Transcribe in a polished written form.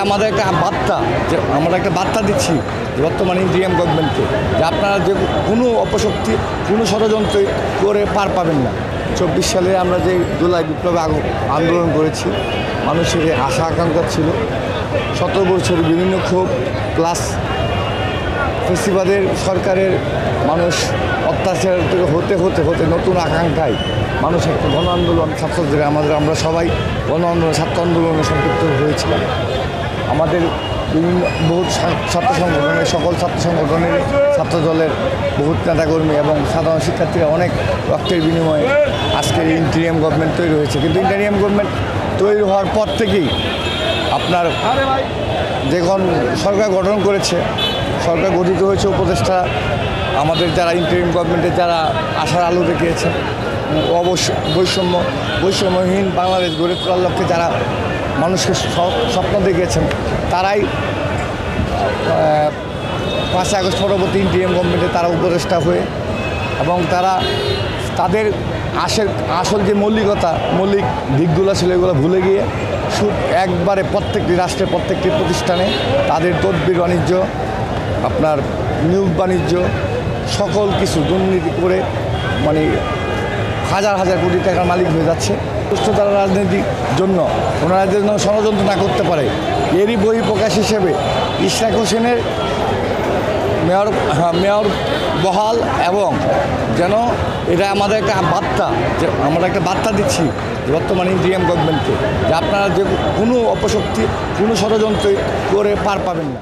আমাদের একটা বার্তা যে আমরা একটা বার্তা দিচ্ছি বর্তমান ইন্ডিয়ান গভর্নমেন্টকে যে আপনারা যে কোনো অপশক্তি কোনো ষড়যন্ত্র করে পার পাবেন না। 24 সালে আমরা যে জুলাই বিপ্লবে আন্দোলন করেছি, মানুষের আশা আকাঙ্ক্ষা ছিল 17 বছর বিভিন্ন ক্ষোভ প্লাস ফেসিবাদের সরকারের মানুষ অত্যাচার থেকে হতে হতে হতে নতুন আকাঙ্ক্ষায় মানুষ একটা গণ আন্দোলন ছাত্রদের আমরা সবাই গণ আন্দোলন ছাত্র আন্দোলনে সম্পৃক্ত হয়েছিলাম। আমাদের বিভিন্ন বহুত ছাত্র সংগঠনের সকল ছাত্র সংগঠনের ছাত্র দলের বহুত নেতাকর্মী এবং সাধারণ শিক্ষার্থীরা অনেক রক্তের বিনিময়ে আজকের ইন্টারিয়াম গভর্নমেন্ট তৈরি হয়েছে। কিন্তু ইন্টারিয়াম গভর্নমেন্ট তৈরি হওয়ার পর থেকেই আপনার যখন সরকার গঠন করেছে, সরকার গঠিত হয়েছে উপদেষ্টা আমাদের যারা ইন্টারিয়াম গভর্নমেন্টের যারা আশার আলো দেখিয়েছে, বৈষম্যহীন বাংলাদেশ গড়ে তোলার লক্ষ্যে যারা মানুষকে স্বপ্ন দেখিয়েছেন, তারাই 5 আগস্ট পরবর্তী ইন্টারিয়াম গভর্নমেন্টে তারা উপদেষ্টা হয়ে এবং তারা তাদের আসল যে মৌলিক দিকগুলো ছিল এগুলো ভুলে গিয়ে একবারে প্রত্যেকটি রাষ্ট্রের প্রত্যেকটি প্রতিষ্ঠানে তাদের তদবির বাণিজ্য, আপনার নিয়োগ বাণিজ্য সকল কিছু দুর্নীতি করে মানে হাজার হাজার কোটি টাকার মালিক হয়ে যাচ্ছে। সুস্থতার রাজনীতির জন্য ওনারা যেন ষড়যন্ত্র না করতে পারে, এরই বহিঃপ্রকাশ হিসেবে ইশরাক হোসেনের মেয়র বহাল এবং যেন এটা আমাদের একটা বার্তা যে আমরা একটা বার্তা দিচ্ছি বর্তমান ইন্ডিয়ান গভর্নমেন্টকে যে আপনারা যে কোনো অপশক্তি কোনো ষড়যন্ত্র করে পার পাবেন না।